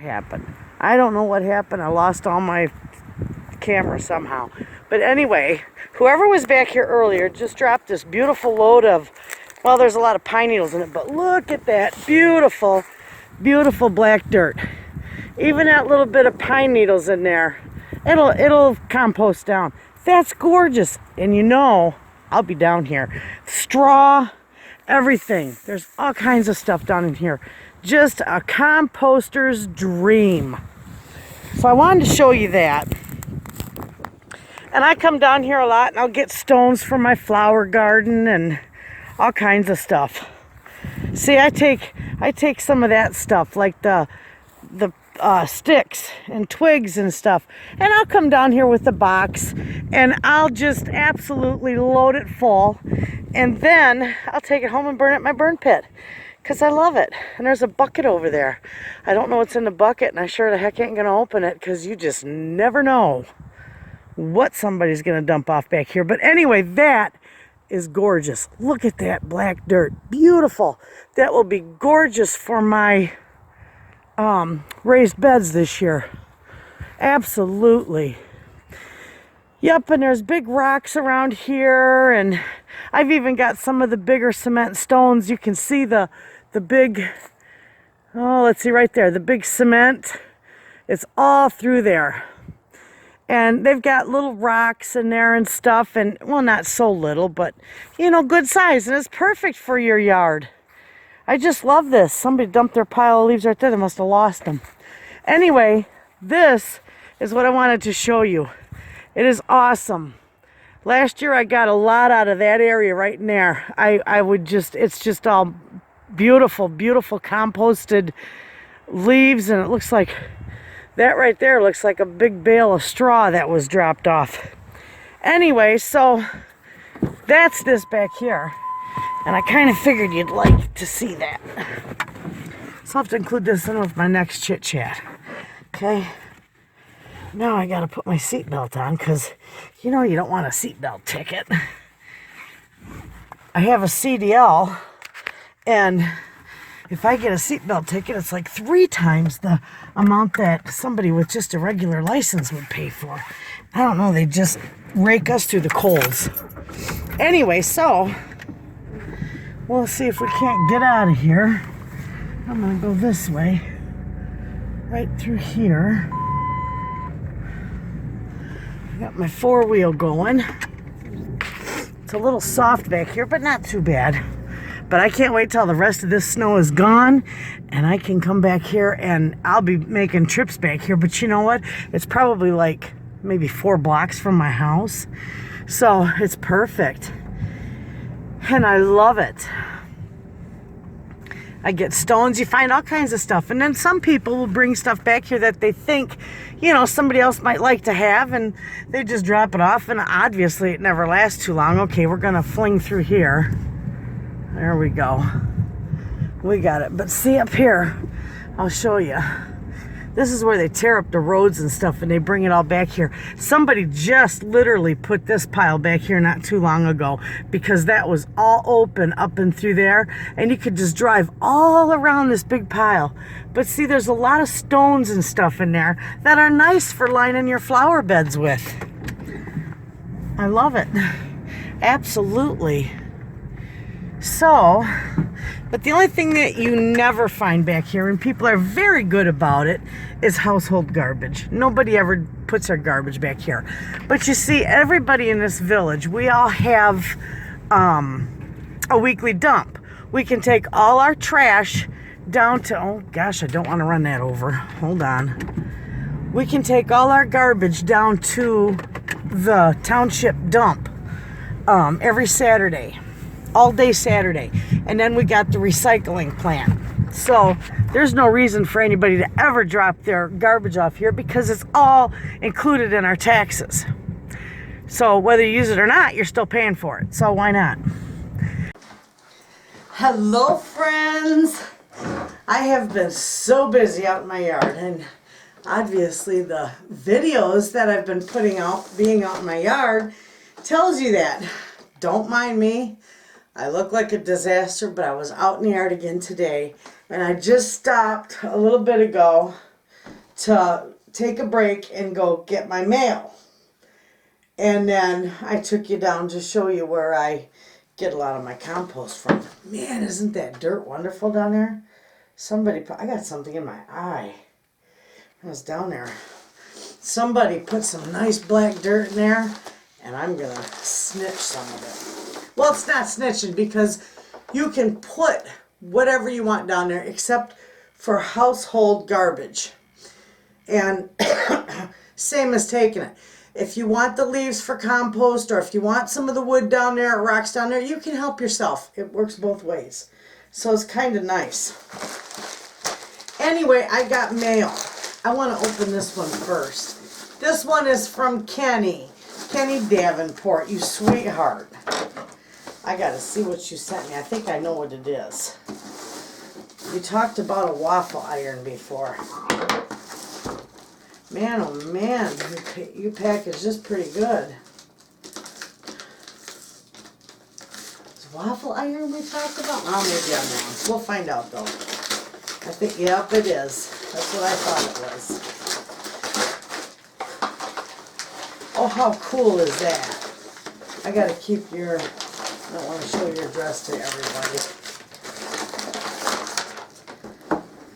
happened. I don't know what happened. I lost all my camera somehow. But anyway, whoever was back here earlier just dropped this beautiful load of, well, there's a lot of pine needles in it, but look at that beautiful, beautiful black dirt. Even that little bit of pine needles in there, it'll compost down. That's gorgeous. And you know, I'll be down here. Straw, everything. There's all kinds of stuff down in here. Just a composter's dream. So I wanted to show you that. And I come down here a lot and I'll get stones for my flower garden and all kinds of stuff. See, I take some of that stuff, like the sticks and twigs and stuff, and I'll come down here with the box and I'll just absolutely load it full, and then I'll take it home and burn it in my burn pit because I love it. And there's a bucket over there. I don't know what's in the bucket, and I sure the heck ain't gonna open it because you just never know what somebody's gonna dump off back here. But anyway, that is gorgeous. Look at that black dirt. Beautiful. That will be gorgeous for my raised beds this year. Absolutely. Yep, and there's big rocks around here, and I've even got some of the bigger cement stones. You can see the big, oh, let's see right there, the big cement. It's all through there. And they've got little rocks in there and stuff, and, well, not so little, but, you know, good size, and it's perfect for your yard. I just love this. Somebody dumped their pile of leaves right there. They must have lost them. Anyway, this is what I wanted to show you. It is awesome. Last year I got a lot out of that area right in there. It's just all beautiful, beautiful composted leaves, and it looks like, that right there looks like a big bale of straw that was dropped off. Anyway, so that's this back here. And I kind of figured you'd like to see that. So I'll have to include this in with my next chit chat. Okay. Now I gotta put my seatbelt on because you know you don't want a seatbelt ticket. I have a CDL, and if I get a seatbelt ticket, it's like 3 times the amount that somebody with just a regular license would pay for. I don't know, they just rake us through the coals. Anyway, so we'll see if we can't get out of here. I'm gonna go this way, right through here. I got my 4-wheel going. It's a little soft back here, but not too bad. But I can't wait till the rest of this snow is gone and I can come back here, and I'll be making trips back here. But you know what? It's probably like maybe 4 blocks from my house. So it's perfect. And I love it. I get stones. You find all kinds of stuff. And then some people will bring stuff back here that they think, you know, somebody else might like to have, and they just drop it off. And obviously it never lasts too long. Okay, we're going to fling through here. There we go. We got it. But see up here, I'll show you. This is where they tear up the roads and stuff, and they bring it all back here. Somebody just literally put this pile back here not too long ago, because that was all open up and through there, and you could just drive all around this big pile. But see, there's a lot of stones and stuff in there that are nice for lining your flower beds with. I love it. Absolutely. So, but the only thing that you never find back here, and people are very good about it, is household garbage. Nobody ever puts their garbage back here. But you see, everybody in this village, we all have a weekly dump. We can take all our trash down to, oh gosh, I don't want to run that over. Hold on. We can take all our garbage down to the township dump every Saturday. All day Saturday. And then we got the recycling plant. So there's no reason for anybody to ever drop their garbage off here because it's all included in our taxes. So whether you use it or not, you're still paying for it. So why not? Hello, friends. I have been so busy out in my yard, and obviously the videos that I've been putting out, being out in my yard, tells you that. Don't mind me. I look like a disaster, but I was out in the yard again today, and I just stopped a little bit ago to take a break and go get my mail. And then I took you down to show you where I get a lot of my compost from. Man, isn't that dirt wonderful down there? I got something in my eye. I was down there. Somebody put some nice black dirt in there, and I'm going to snitch some of it. Well, it's not snitching because you can put whatever you want down there except for household garbage. And same as taking it. If you want the leaves for compost, or if you want some of the wood down there or rocks down there, you can help yourself. It works both ways. So it's kind of nice. Anyway, I got mail. I want to open this one first. This one is from Kenny Davenport, you sweetheart. I got to see what you sent me. I think I know what it is. You talked about a waffle iron before. Man, oh man, you packaged this pretty good. Is waffle iron we talked about? Oh, maybe I'm wrong. We'll find out though. I think, yep, it is. That's what I thought it was. Oh, how cool is that? I gotta keep I don't want to show your dress to everybody.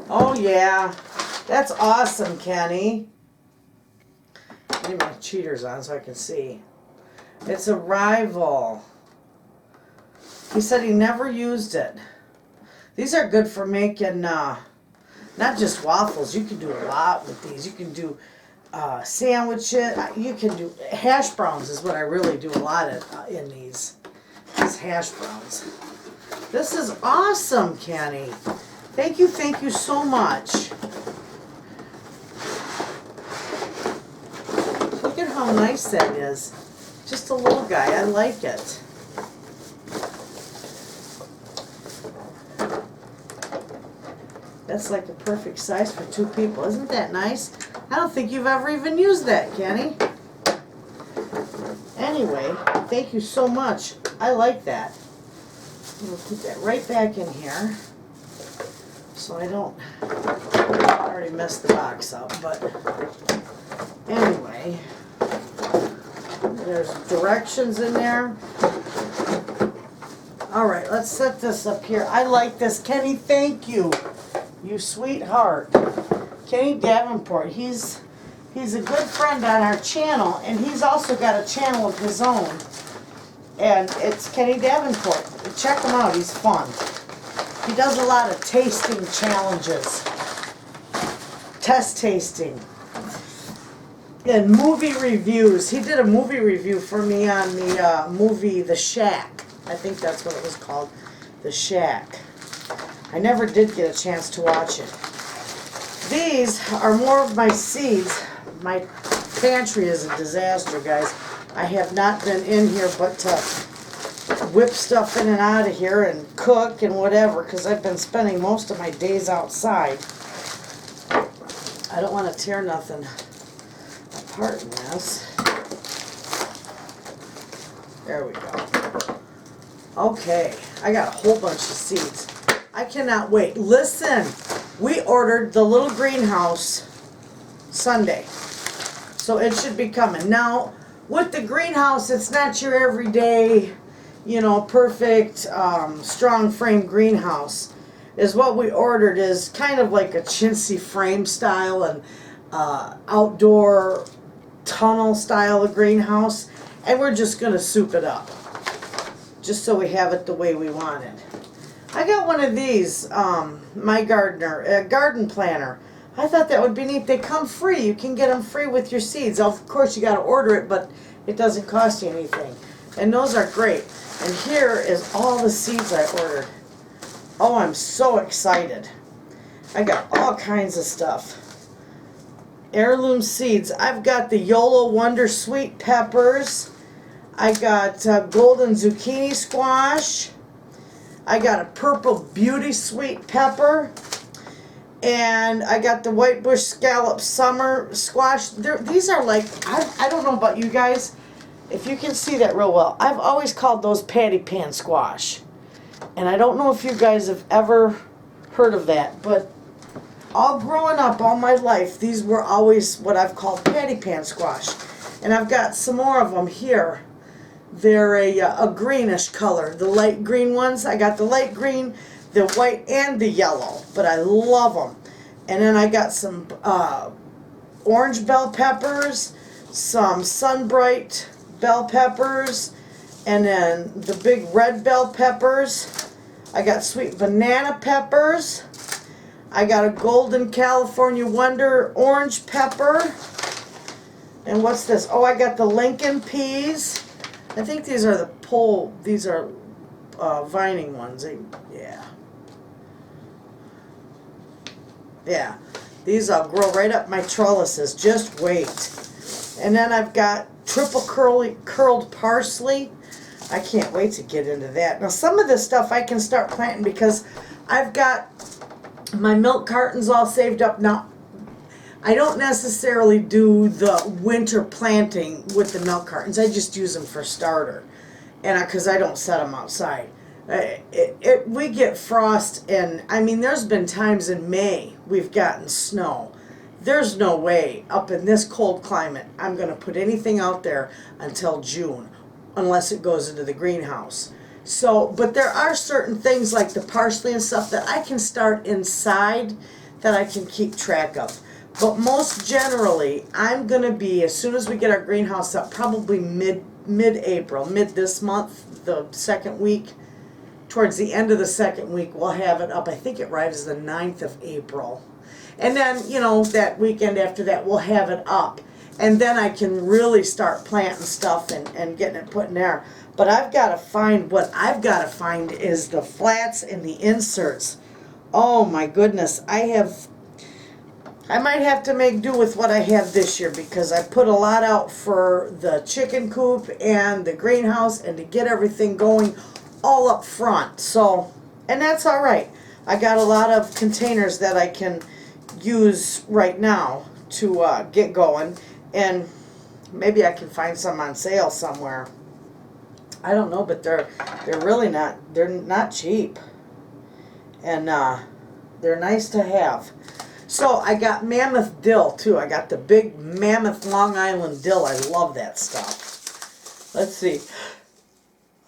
Oh yeah, that's awesome, Kenny. I need my cheaters on so I can see. It's a rival. He said he never used it. These are good for making not just waffles. You can do a lot with these. You can do sandwiches. You can do hash browns is what I really do a lot in these hash browns. This is awesome, Kenny. Thank you so much. Look at how nice that is. Just a little guy. I like it. That's like a perfect size for 2 people. Isn't that nice? I don't think you've ever even used that, Kenny. Anyway, thank you so much. I like that. I'm going to put that right back in here so I don't already mess the box up. But anyway, there's directions in there. All right, let's set this up here. I like this. Kenny, thank you. You sweetheart. Kenny Davenport. He's a good friend on our channel, and he's also got a channel of his own. And it's Kenny Davenport. Check him out. He's fun. He does a lot of tasting challenges. Test tasting. And movie reviews. He did a movie review for me on the movie The Shack. I think that's what it was called. The Shack. I never did get a chance to watch it. These are more of my seeds. My pantry is a disaster, guys. I have not been in here but to whip stuff in and out of here and cook and whatever, because I've been spending most of my days outside. I don't want to tear nothing apart in this. There we go. Okay, I got a whole bunch of seeds. I cannot wait. Listen, we ordered the little greenhouse Sunday, so it should be coming. Now, with the greenhouse, it's not your everyday, perfect, strong frame greenhouse. Is what we ordered is kind of like a chintzy frame style and outdoor tunnel style of greenhouse, and we're just going to soup it up, just so we have it the way we want it. I got one of these, my gardener, a garden planter. I thought that would be neat. They come free. You can get them free with your seeds. Of course, you got to order it, but it doesn't cost you anything. And those are great. And here is all the seeds I ordered. Oh, I'm so excited. I got all kinds of stuff. Heirloom seeds. I've got the YOLO Wonder Sweet Peppers. I got golden zucchini squash. I got a purple beauty sweet pepper. And I got the white bush scallop summer squash. These are like, I don't know about you guys, if you can see that real well. I've always called those patty pan squash. And I don't know if you guys have ever heard of that, but all growing up, all my life, these were always what I've called patty pan squash. And I've got some more of them here. They're a greenish color. The light green ones, I got the light green, the white, and the yellow. But I love them. And then I got some orange bell peppers, some sunbright bell peppers, and then the big red bell peppers. I got sweet banana peppers. I got a golden California Wonder orange pepper. And what's this? Oh, I got the Lincoln peas. I think these are these are vining ones. Yeah. Yeah. These I'll grow right up my trellises. Just wait. And then I've got triple curled parsley. I can't wait to get into that. Now some of this stuff I can start planting because I've got my milk cartons all saved up. Now I don't necessarily do the winter planting with the milk cartons. I just use them for starter, and because I don't set them outside. We get frost, and I mean there's been times in May we've gotten snow. There's no way up in this cold climate I'm going to put anything out there until June, unless it goes into the greenhouse. So, but there are certain things like the parsley and stuff that I can start inside that I can keep track of. But most generally, I'm going to be, as soon as we get our greenhouse up, probably mid-April, mid this month, the second week, towards the end of the second week, we'll have it up. I think it arrives the 9th of April. And then, you know, that weekend after that, we'll have it up. And then I can really start planting stuff and getting it put in there. But I've got to find, what I've got to find is the flats and the inserts. Oh my goodness, I might have to make do with what I have this year because I put a lot out for the chicken coop and the greenhouse and to get everything going all up front. So, and that's all right. I got a lot of containers that I can use right now to get going, and maybe I can find some on sale somewhere. I don't know, but they're really not cheap, and they're nice to have. So I got mammoth dill too. I got the big mammoth Long Island dill. I love that stuff. Let's see.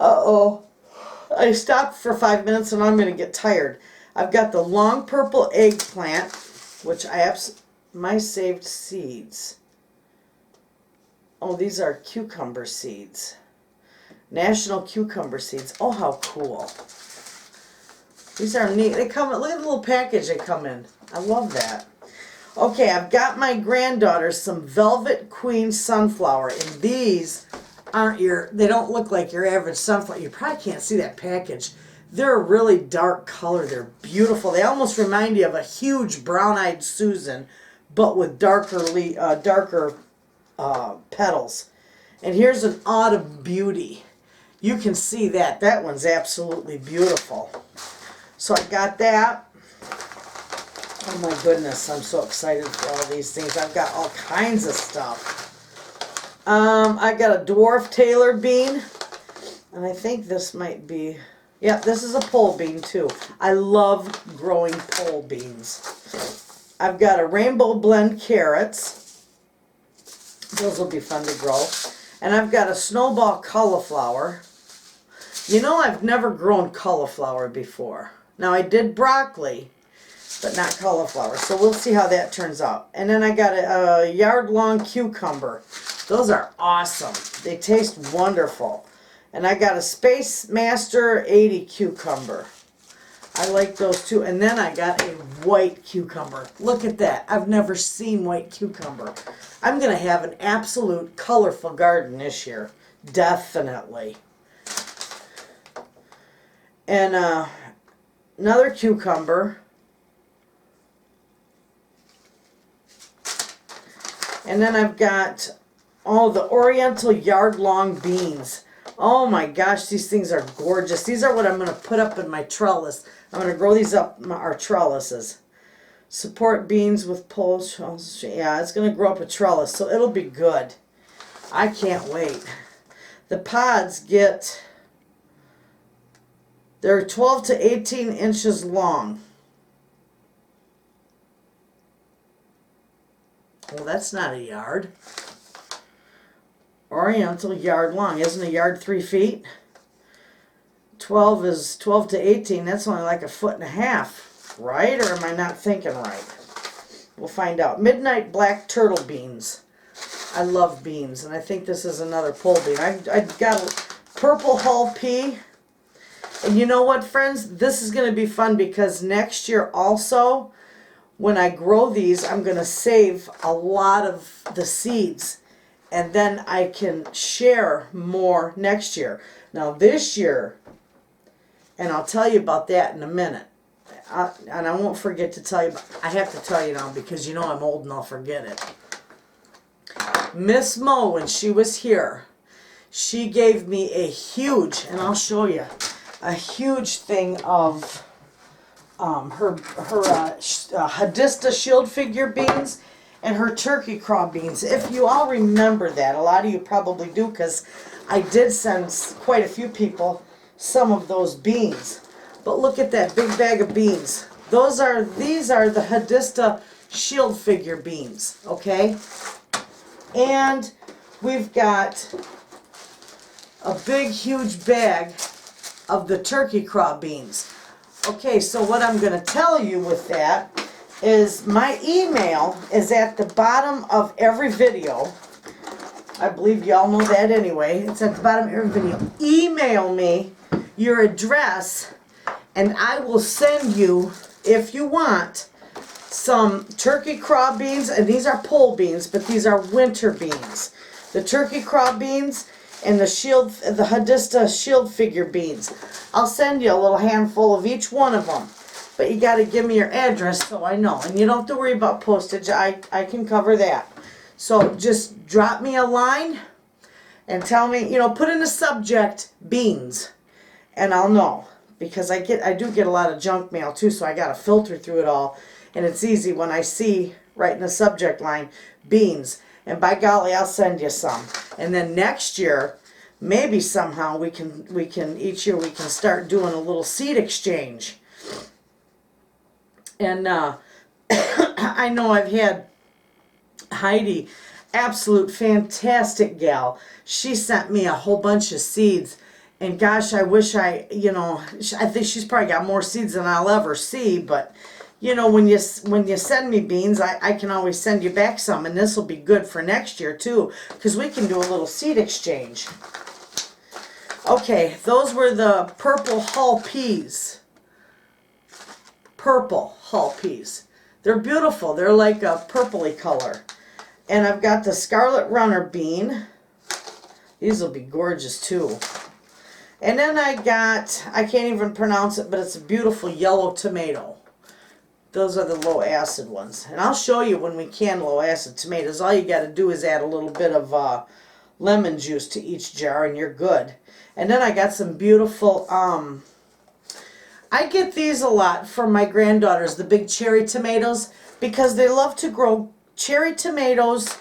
Uh-oh. I stopped for 5 minutes and I'm going to get tired. I've got the long purple eggplant, which my saved seeds. Oh, these are cucumber seeds. National cucumber seeds. Oh, how cool. These are neat. They come, look at the little package they come in. I love that. Okay, I've got my granddaughter some Velvet Queen sunflower, and these aren't they don't look like your average sunflower. You probably can't see that package. They're a really dark color. They're beautiful. They almost remind you of a huge brown-eyed Susan, but with darker petals. And here's an autumn beauty. You can see that. That one's absolutely beautiful. So I got that. Oh my goodness, I'm so excited for all these things. I've got all kinds of stuff. I got a dwarf Taylor bean. And I think this might be, yeah, this is a pole bean too. I love growing pole beans. I've got a rainbow blend carrots. Those will be fun to grow. And I've got a snowball cauliflower. You know, I've never grown cauliflower before. Now I did broccoli, but not cauliflower. So we'll see how that turns out. And then I got a yard-long cucumber. Those are awesome. They taste wonderful. And I got a Space Master 80 cucumber. I like those too. And then I got a white cucumber. Look at that. I've never seen white cucumber. I'm going to have an absolute colorful garden this year. Definitely. And another cucumber. And then I've got all the Oriental yard-long beans. Oh my gosh, these things are gorgeous. These are what I'm going to put up in my trellis. I'm going to grow these up our trellises. Support beans with poles. Yeah, it's going to grow up a trellis, so it'll be good. I can't wait. The pods they're 12 to 18 inches long. Well, that's not a yard. Oriental, yard long. Isn't a yard 3 feet? 12 is 12 to 18. That's only like a foot and a half, right? Or am I not thinking right? We'll find out. Midnight black turtle beans. I love beans, and I think this is another pole bean. I've got a purple hull pea. And you know what, friends? This is going to be fun because next year also, when I grow these, I'm going to save a lot of the seeds. And then I can share more next year. Now this year, and I'll tell you about that in a minute. And I won't forget to tell you, I have to tell you now because you know I'm old and I'll forget it. Miss Mo, when she was here, she gave me a huge, and I'll show you, a huge thing of her Hadista shield figure beans and her turkey craw beans. If you all remember that, a lot of you probably do because I did send quite a few people some of those beans. But look at that big bag of beans. These are the Hadista shield figure beans, okay? And we've got a big huge bag of the turkey craw beans. Okay, so what I'm going to tell you with that is my email is at the bottom of every video. I believe you all know that anyway. It's at the bottom of every video. Email me your address and I will send you, if you want, some turkey craw beans. And these are pole beans, but these are winter beans. The turkey craw beans and the Hadista shield figure beans. I'll send you a little handful of each one of them. But you got to give me your address so I know. And you don't have to worry about postage. I can cover that. So just drop me a line and tell me, put in the subject beans. And I'll know. Because I do get a lot of junk mail too, so I got to filter through it all. And it's easy when I see right in the subject line, beans. And by golly, I'll send you some. And then next year, maybe somehow we can each year we can start doing a little seed exchange. And I know I've had Heidi, absolute fantastic gal. She sent me a whole bunch of seeds. And gosh, I wish I think she's probably got more seeds than I'll ever see. But, when you send me beans, I can always send you back some. And this will be good for next year, too. Because we can do a little seed exchange. Okay, those were the purple hull peas. Purple hull peas. They're beautiful. They're like a purpley color. And I've got the scarlet runner bean. These will be gorgeous, too. And then I can't even pronounce it, but it's a beautiful yellow tomato. Those are the low acid ones. And I'll show you when we can low acid tomatoes. All you got to do is add a little bit of lemon juice to each jar and you're good. And then I got some beautiful, I get these a lot from my granddaughters, the big cherry tomatoes, because they love to grow cherry tomatoes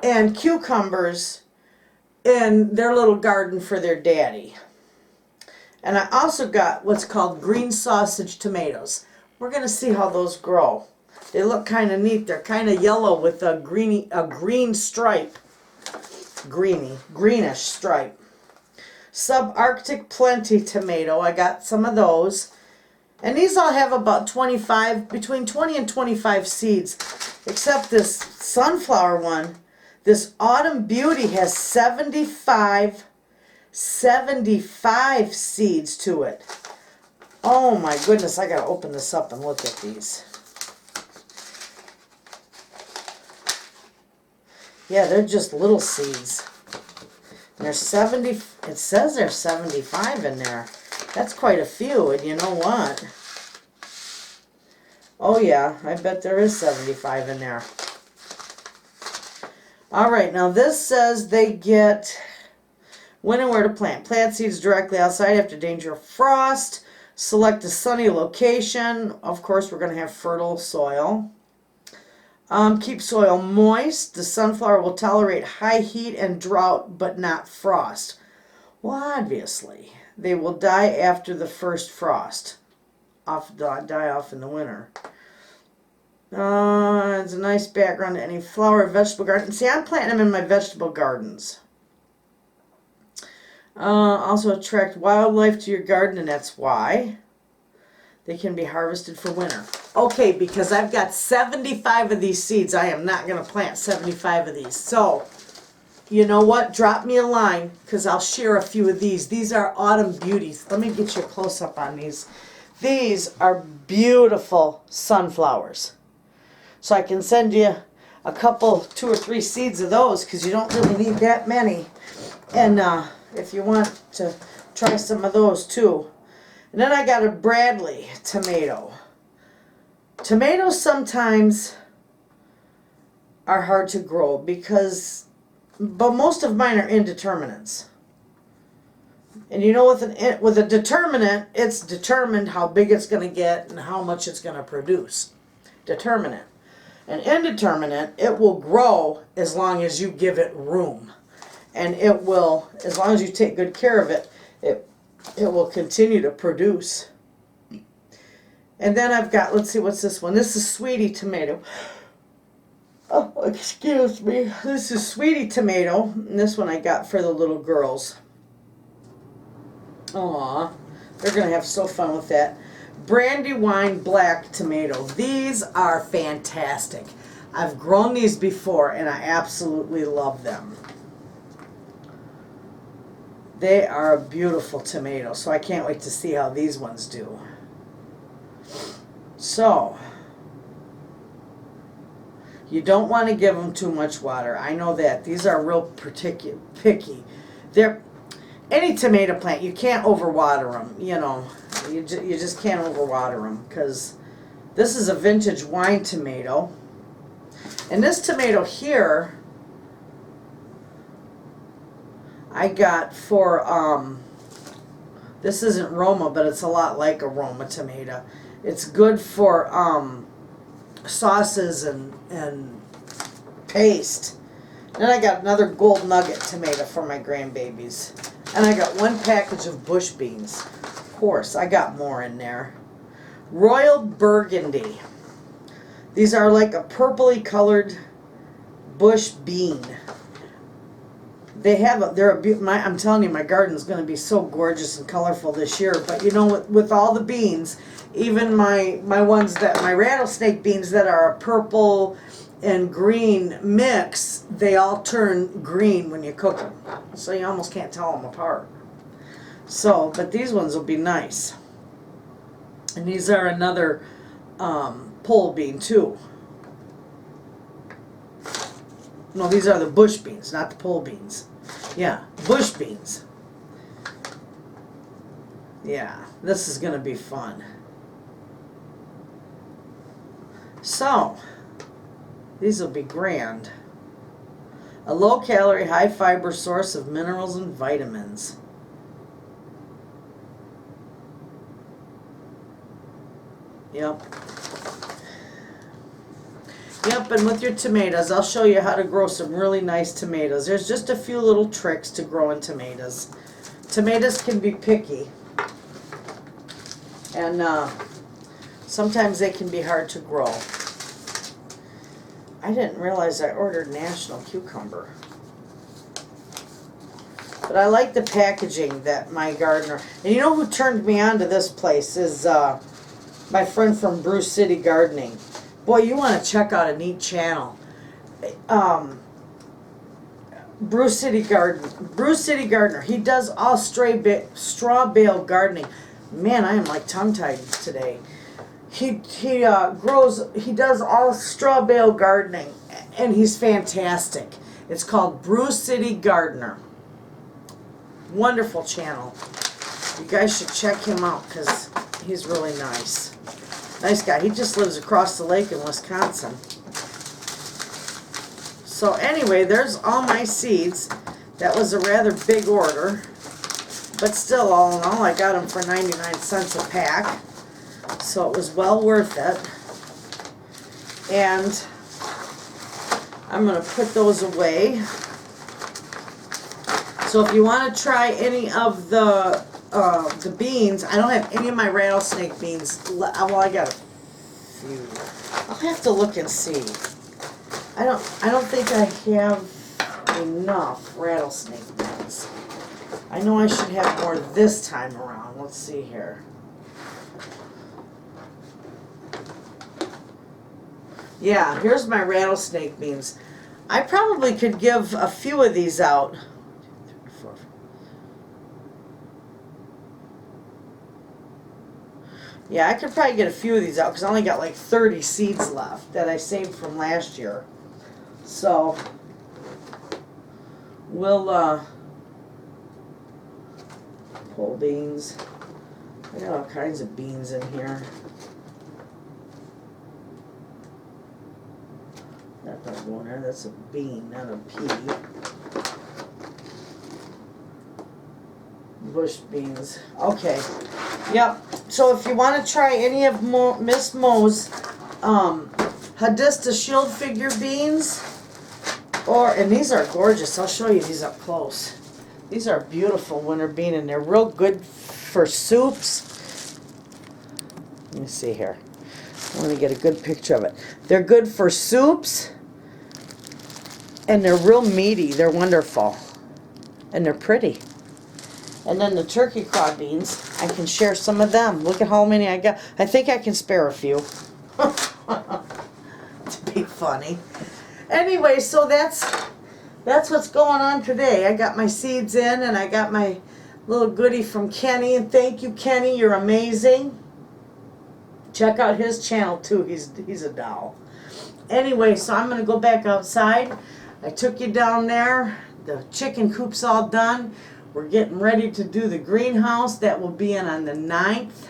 and cucumbers in their little garden for their daddy. And I also got what's called green sausage tomatoes. We're going to see how those grow. They look kind of neat. They're kind of yellow with a green stripe. Greenish stripe. Subarctic Plenty tomato. I got some of those. And these all have about between 20 and 25 seeds. Except this sunflower one, this Autumn Beauty has 75 seeds to it. Oh my goodness, I gotta open this up and look at these. Yeah, they're just little seeds. And there's it says there's 75 in there. That's quite a few, and you know what? Oh yeah, I bet there is 75 in there. Alright, now this says they get when and where to plant. Plant seeds directly outside after danger of frost. Select a sunny location. Of course, we're going to have fertile soil. Keep soil moist. The sunflower will tolerate high heat and drought, but not frost. Well, obviously, they will die after the first frost. Die off in the winter. It's a nice background to any flower or vegetable garden. See, I'm planting them in my vegetable gardens. Also attract wildlife to your garden, and that's why they can be harvested for winter. Okay, because I've got 75 of these seeds. I am not going to plant 75 of these. So, you know what? Drop me a line, because I'll share a few of these. These are autumn beauties. Let me get you a close-up on these. These are beautiful sunflowers. So I can send you a couple, 2 or 3 seeds of those, because you don't really need that many. And if you want to try some of those too. And then I got a Bradley tomato. Tomatoes sometimes are hard to grow but most of mine are indeterminates. And you know, with a determinate, it's determined how big it's going to get and how much it's going to produce. Determinate. An indeterminate, it will grow as long as you give it room. And it will, as long as you take good care of it, it will continue to produce. And then I've got, let's see, what's this one? This is Sweetie tomato. Oh, excuse me. This is Sweetie tomato. And this one I got for the little girls. Aw, they're going to have so fun with that. Brandywine black tomato. These are fantastic. I've grown these before and I absolutely love them. They are a beautiful tomato, so I can't wait to see how these ones do. So, you don't want to give them too much water. I know that. These are real picky. Any tomato plant, you can't overwater them, you know. You just can't overwater them, because this is a vintage wine tomato. And this tomato here, I got for, this isn't Roma, but it's a lot like a Roma tomato. It's good for sauces and paste. Then I got another gold nugget tomato for my grandbabies. And I got 1 package of bush beans. Of course, I got more in there. Royal Burgundy. These are like a purpley colored bush bean. I'm telling you, my garden's going to be so gorgeous and colorful this year. But you know, with all the beans, even my rattlesnake beans that are a purple and green mix, they all turn green when you cook them. So you almost can't tell them apart. So, but these ones will be nice. And these are another pole bean too. No, these are the bush beans, not the pole beans. Yeah, bush beans. Yeah, this is going to be fun. So, these will be grand. A low-calorie, high-fiber source of minerals and vitamins. Yep. Yep, and with your tomatoes, I'll show you how to grow some really nice tomatoes. There's just a few little tricks to growing tomatoes. Tomatoes can be picky. And sometimes they can be hard to grow. I didn't realize I ordered National Cucumber. But I like the packaging that my gardener... And you know who turned me on to this place is my friend from Bruce City Gardening. Boy, you want to check out a neat channel. Bruce City Gardener. He does all straw bale gardening. Man, I am like tongue-tied today. He does all straw bale gardening, and he's fantastic. It's called Bruce City Gardener. Wonderful channel. You guys should check him out because he's really nice. Nice guy. He just lives across the lake in Wisconsin. So anyway, there's all my seeds. That was a rather big order. But still, all in all, I got them for 99 cents a pack. So it was well worth it. And I'm going to put those away. So if you want to try any of the beans, I don't have any of my rattlesnake beans. Well, I got a few. I'll have to look and see. I don't think I have enough rattlesnake nets. I know I should have more this time around. Let's see here. Yeah, here's my rattlesnake beans. I probably could give a few of these out. Yeah, I could probably get a few of these out because I only got like 30 seeds left that I saved from last year. So, we'll pull beans. I got all kinds of beans in here. That's not going there. That's a bean, not a pea. Bush beans. Okay. Yep. So if you want to try any of Miss Mo's Hadista Shield figure beans, and these are gorgeous. I'll show you these up close. These are beautiful winter bean, and they're real good for soups. Let me see here. I want to get a good picture of it. They're good for soups, and they're real meaty. They're wonderful, and they're pretty. And then the turkey craw beans, I can share some of them. Look at how many I got. I think I can spare a few. To be funny. Anyway, so that's what's going on today. I got my seeds in, and I got my little goodie from Kenny. And thank you, Kenny. You're amazing. Check out his channel too. He's a doll. Anyway, so I'm going to go back outside. I took you down there. The chicken coop's all done. We're getting ready to do the greenhouse. That will be in on the 9th.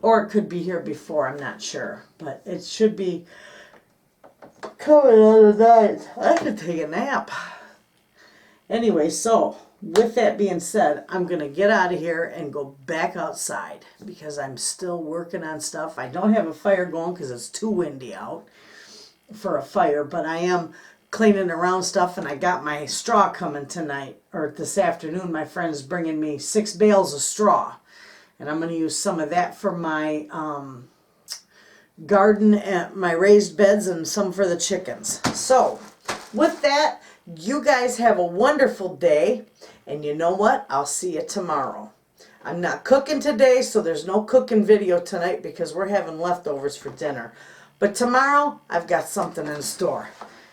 Or it could be here before. I'm not sure. But it should be coming on the 9th. I could take a nap. Anyway, so with that being said, I'm going to get out of here and go back outside because I'm still working on stuff. I don't have a fire going because it's too windy out for a fire, but I am cleaning around stuff, and I got my straw coming tonight, or this afternoon. My friend's bringing me 6 bales of straw, and I'm going to use some of that for my garden and my raised beds, and some for the chickens. So with that, you guys have a wonderful day, and you know what? I'll see you tomorrow. I'm not cooking today, so there's no cooking video tonight because we're having leftovers for dinner. But tomorrow, I've got something in store.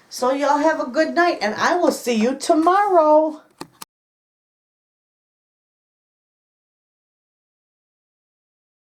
So y'all have a good night, and I will see you tomorrow.